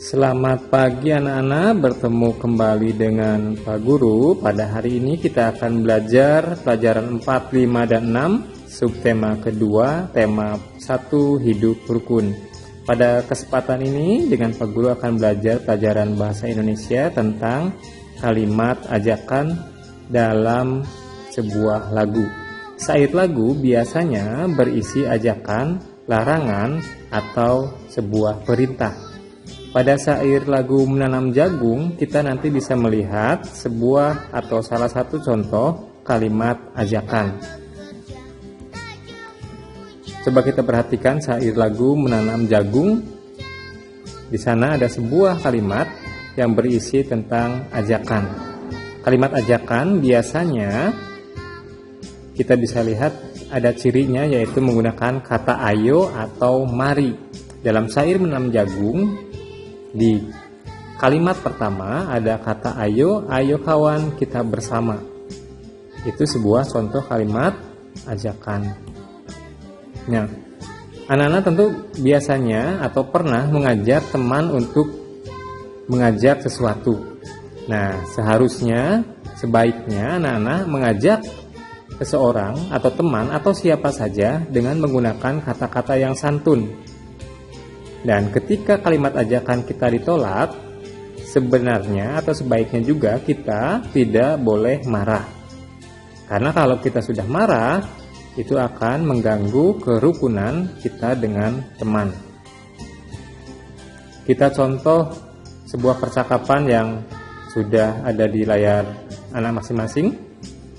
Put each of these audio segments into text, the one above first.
Selamat pagi anak-anak, bertemu kembali dengan Pak Guru. Pada hari ini kita akan belajar pelajaran 4, 5, dan 6, subtema kedua, tema 1, hidup rukun. Pada kesempatan ini dengan Pak Guru akan belajar pelajaran bahasa Indonesia tentang kalimat ajakan dalam sebuah lagu. Syair lagu biasanya berisi ajakan, larangan, atau sebuah perintah. Pada syair lagu Menanam Jagung, kita nanti bisa melihat sebuah atau salah satu contoh kalimat ajakan. Coba kita perhatikan syair lagu Menanam Jagung. Di sana ada sebuah kalimat yang berisi tentang ajakan. Kalimat ajakan biasanya kita bisa lihat ada cirinya, yaitu menggunakan kata ayo atau mari. Dalam syair Menanam Jagung, di kalimat pertama ada kata ayo, ayo kawan kita bersama. Itu sebuah contoh kalimat ajakan. Nah, anak-anak tentu biasanya atau pernah mengajak teman untuk mengajak sesuatu. Nah, seharusnya, sebaiknya anak-anak mengajak seseorang atau teman atau siapa saja dengan menggunakan kata-kata yang santun. Dan ketika kalimat ajakan kita ditolak, sebenarnya atau sebaiknya juga kita tidak boleh marah. Karena kalau kita sudah marah, itu akan mengganggu kerukunan kita dengan teman. Kita contoh sebuah percakapan yang sudah ada di layar anak masing-masing.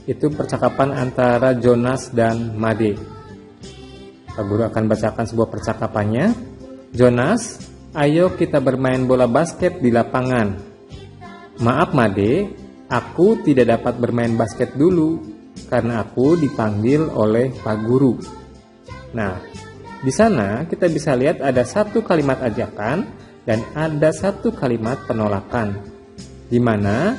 Itu percakapan antara Jonas dan Made. Pak Guru akan bacakan sebuah percakapannya. Jonas, ayo kita bermain bola basket di lapangan. Maaf Made, aku tidak dapat bermain basket dulu karena aku dipanggil oleh Pak Guru. Nah, di sana kita bisa lihat ada satu kalimat ajakan dan ada satu kalimat penolakan, di mana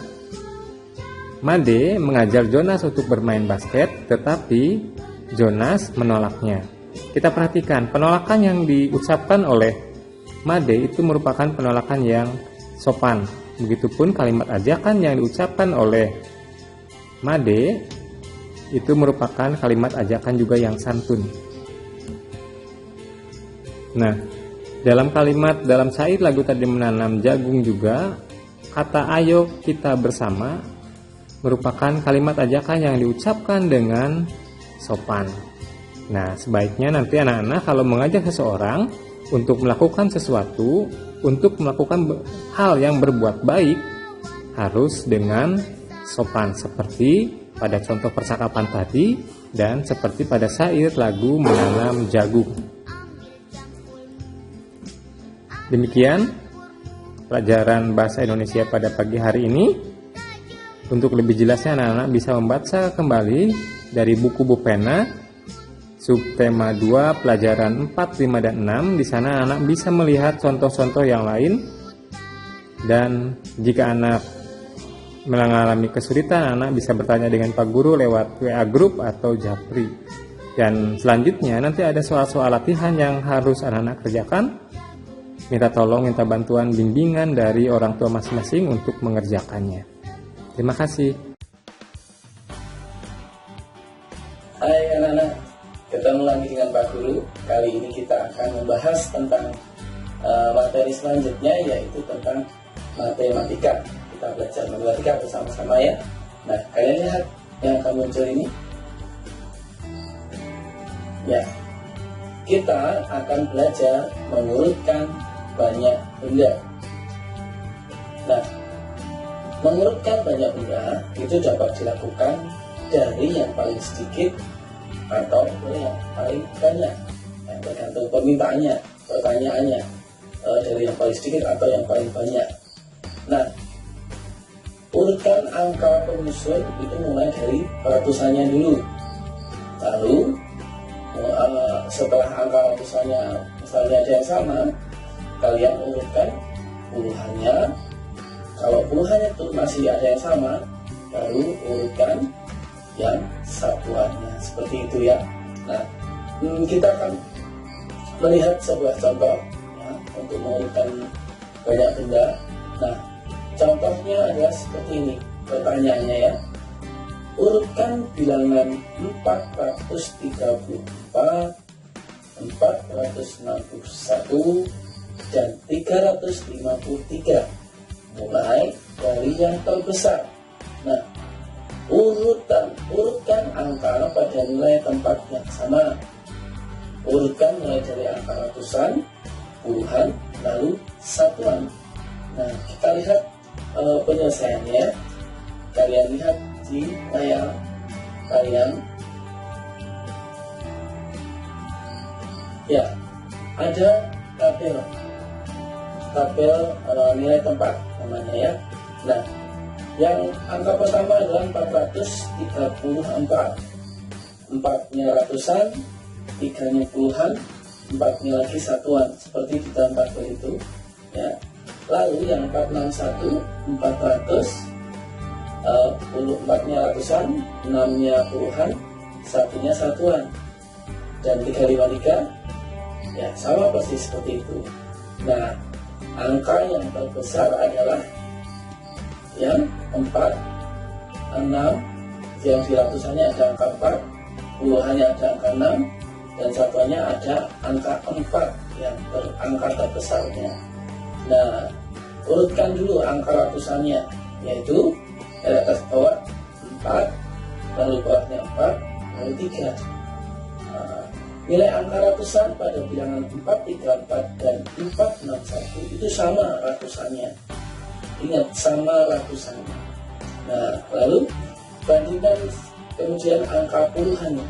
Made mengajar Jonas untuk bermain basket, tetapi Jonas menolaknya. Kita perhatikan, penolakan yang diucapkan oleh Made itu merupakan penolakan yang sopan. Begitupun kalimat ajakan yang diucapkan oleh Made itu merupakan kalimat ajakan juga yang santun. Nah, dalam syair lagu tadi Menanam Jagung juga, kata ayo kita bersama merupakan kalimat ajakan yang diucapkan dengan sopan. Nah, sebaiknya nanti anak-anak kalau mengajak seseorang untuk melakukan sesuatu, untuk melakukan hal yang berbuat baik, harus dengan sopan, seperti pada contoh percakapan tadi dan seperti pada syair lagu Menanam Jagung. Demikian pelajaran bahasa Indonesia pada pagi hari ini. Untuk lebih jelasnya anak-anak bisa membaca kembali dari buku Bupena subtema 2 pelajaran 4, 5, dan 6. Di sana anak bisa melihat contoh-contoh yang lain. Dan jika anak mengalami kesulitan, anak bisa bertanya dengan Pak Guru lewat WA Group atau Japri. Dan selanjutnya nanti ada soal-soal latihan yang harus anak-anak kerjakan. Minta tolong, minta bantuan bimbingan dari orang tua masing-masing untuk mengerjakannya. Terima kasih. Hai anak-anak, ketemu lagi dengan Pak Guru. Kali ini kita akan membahas tentang materi selanjutnya, yaitu tentang matematika. Kita belajar matematika bersama-sama ya. Nah, kalian lihat yang akan muncul ini. Ya, kita akan belajar mengurutkan banyak benda. Nah, mengurutkan banyak benda itu dapat dilakukan dari yang paling sedikit atau yang paling banyak, tergantung pertanyaannya, dari yang paling sedikit atau yang paling banyak. Nah, urutkan angka penyusun itu mulai dari ratusannya dulu. Lalu setelah angka ratusannya misalnya ada yang sama, kalian urutkan puluhannya. Kalau puluhannya itu masih ada yang sama, baru urutkan yang satuannya, seperti itu ya. Nah, kita akan melihat sebuah contoh ya, untuk mengurutkan banyak benda. Nah, contohnya adalah seperti ini pertanyaannya ya. Urutkan bilangan 434, 461, dan 353 mulai dari yang terbesar. Nah, urutkan angka pada nilai tempat yang sama. Urutkan mulai dari angka ratusan, puluhan, lalu satuan. Nah, kita lihat penyelesaiannya. Kalian lihat di layar kalian. Ya, ada tabel nilai tempat namanya ya. Nah, yang angka pertama adalah 434. 4-nya ratusan, 3-nya puluhan, 4-nya lagi satuan, seperti di dalam tabel itu ya. Lalu yang 461, 400, 4-nya ratusan, 6-nya puluhan, 1-nya satuan, dan 353 ya sama persis seperti itu. Nah, angka yang terbesar adalah yang 4, 6, yang di ratusannya ada angka 4, puluhannya ada angka 6, dan satuannya ada angka 4 yang angka terbesarnya. Nah, urutkan dulu angka ratusannya, yaitu dari atas bawah 4, lalu bawahnya 4, lalu 3. Nilai angka ratusan pada bilangan 434 dan 461 itu sama ratusannya. Ingat, sama ratusannya. Nah, lalu bandingkan kemudian angka puluhannya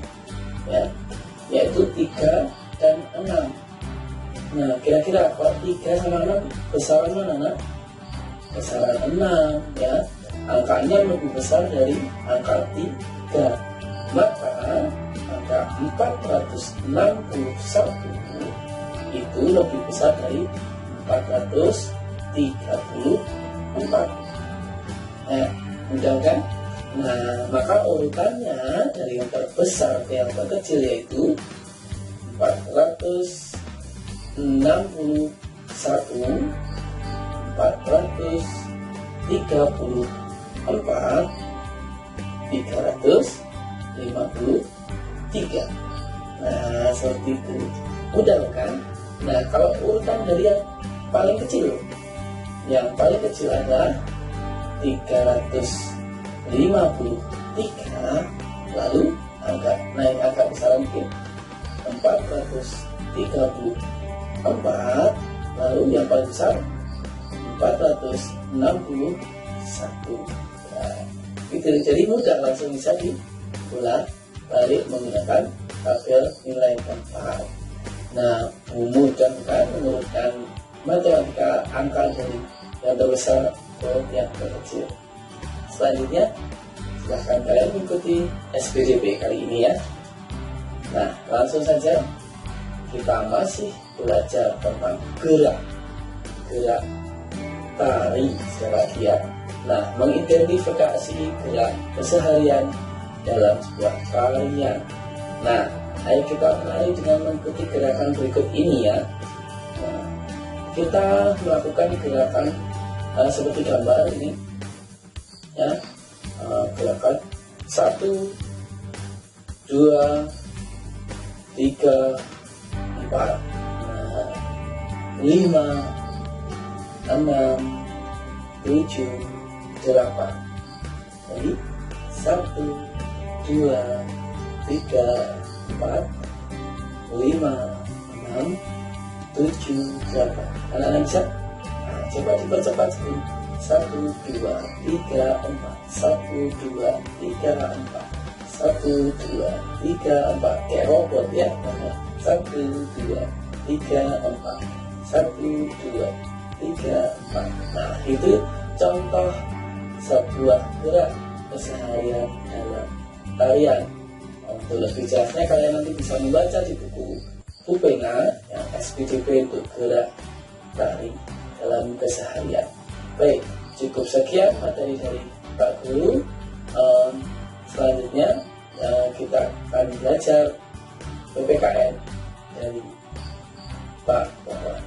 ya, yaitu 3 dan 6. Nah, kira-kira kalau 3 sama 6 besaran mana? Nah, besaran 6 ya. Angka 6 lebih besar dari angka 3. Maka angka 461 itu lebih besar dari 434. Mudah kan? Nah, maka urutannya dari yang terbesar ke yang terkecil yaitu 461, 434, 353. Nah, seperti itu. Mudah kan? Nah, kalau urutan dari yang paling kecil, yang paling kecil adalah 353, lalu naik angka besar mungkin 434, lalu yang paling besar 461. Nah, itu jadi mudah, langsung bisa dibolak balik menggunakan tabel nilai tempat. Nah, memudahkan menurutkan matematika angka dari yang terbesar ke yang terkecil. Selanjutnya, silahkan kalian mengikuti SPDP kali ini ya. Nah, langsung saja kita masih belajar tentang gerak tari lagi ya. Nah, mengidentifikasi gerak keseharian dalam sebuah tarian. Nah, ayo kita mulai dengan mengikuti gerakan berikut ini ya. Nah, kita melakukan gerakan seperti gambar ini ya. Gerakan 1, 2, 3, 4, 5, 6, 7, 8. Jadi 1, 2, 3, 4, 5, 6, 7, 8. Anak-anak bisa? Nah, coba dipercepat sedikit. 1, 2, 3, 4. 1, 2, 3, 4. 1, 2, 3, 4. Kayak robot ya. 1, 2, 3, 4. 1, 2, 3, 4. Nah, itu contoh sebuah gerak keseharian dalam tarian. Untuk lebih jelasnya kalian nanti bisa membaca di buku Pupena yang SPDP untuk gerak tari dalam keseharian. Baik, cukup sekian materi dari Pak Guru. Selanjutnya kita akan belajar PPKN dari Pak Wawan.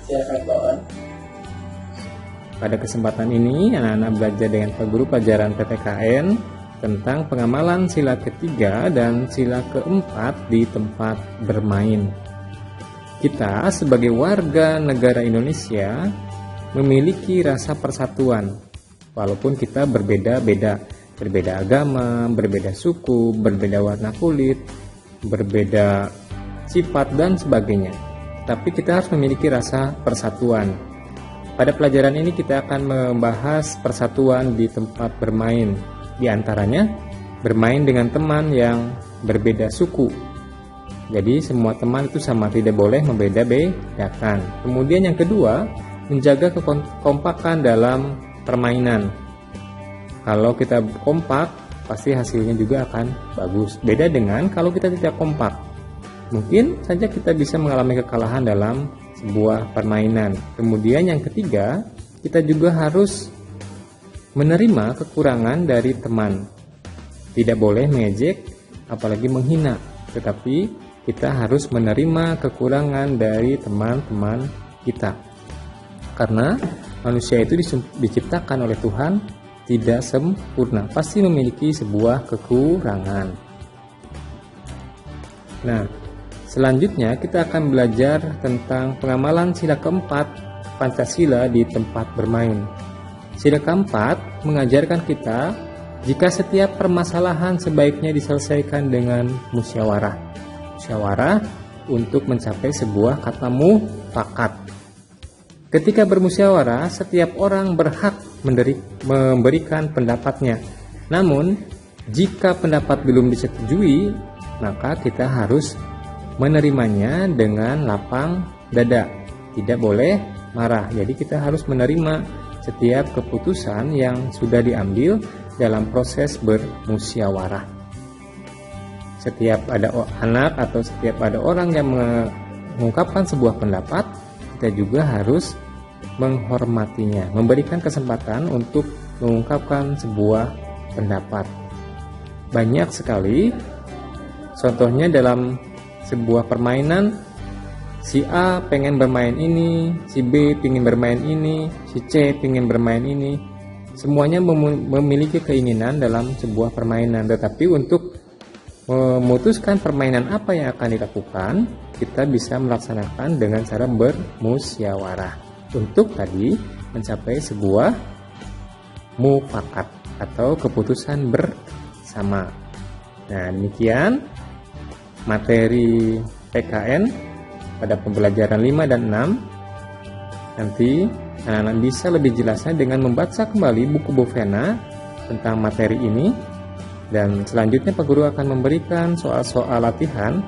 Silakan Pak Wawan. Pada kesempatan ini, anak-anak belajar dengan Pak Guru pelajaran PPKN tentang pengamalan sila ketiga dan sila keempat di tempat bermain. Kita sebagai warga negara Indonesia memiliki rasa persatuan, walaupun kita berbeda-beda agama, berbeda suku, berbeda warna kulit, berbeda sifat dan sebagainya. Tapi kita harus memiliki rasa persatuan. Pada pelajaran ini kita akan membahas persatuan di tempat bermain. Di antaranya, bermain dengan teman yang berbeda suku. Jadi semua teman itu sama, tidak boleh membeda-bedakan. Kemudian yang kedua, menjaga kekompakan dalam permainan. Kalau kita kompak, pasti hasilnya juga akan bagus. Beda dengan kalau kita tidak kompak. Mungkin saja kita bisa mengalami kekalahan dalam sebuah permainan. Kemudian yang ketiga, kita juga harus menerima kekurangan dari teman. Tidak boleh mengejek, apalagi menghina. Tetapi kita harus menerima kekurangan dari teman-teman kita. Karena manusia itu diciptakan oleh Tuhan tidak sempurna, pasti memiliki sebuah kekurangan. Nah, selanjutnya kita akan belajar tentang pengamalan sila keempat Pancasila di tempat bermain. Sila keempat mengajarkan kita jika setiap permasalahan sebaiknya diselesaikan dengan musyawarah. Musyawarah untuk mencapai sebuah kata mufakat. Ketika bermusyawarah, setiap orang berhak memberikan pendapatnya. Namun, jika pendapat belum disetujui, maka kita harus menerimanya dengan lapang dada, tidak boleh marah. Jadi kita harus menerima setiap keputusan yang sudah diambil dalam proses bermusyawarah. Setiap ada anak atau setiap ada orang yang mengungkapkan sebuah pendapat, kita juga harus menghormatinya, memberikan kesempatan untuk mengungkapkan sebuah pendapat. Banyak sekali contohnya dalam sebuah permainan, si A pengen bermain ini, si B pengen bermain ini, si C pengen bermain ini. Semuanya memiliki keinginan dalam sebuah permainan, tetapi untuk memutuskan permainan apa yang akan dilakukan, kita bisa melaksanakan dengan cara bermusyawarah untuk tadi mencapai sebuah mufakat atau keputusan bersama. Nah, demikian materi PKN pada pembelajaran 5 dan 6. Nanti anak-anak bisa lebih jelasnya dengan membaca kembali buku Bovena tentang materi ini. Dan selanjutnya Pak Guru akan memberikan soal-soal latihan.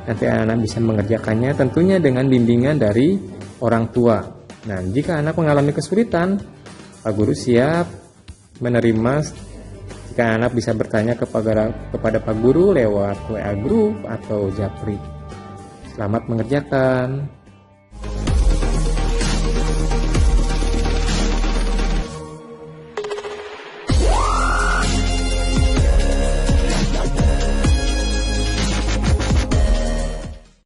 Nanti anak-anak bisa mengerjakannya tentunya dengan bimbingan dari orang tua. Nah, jika anak mengalami kesulitan, Pak Guru siap menerima. Jika anak bisa bertanya kepada Pak Guru lewat WA Group atau Japri. Selamat mengerjakan.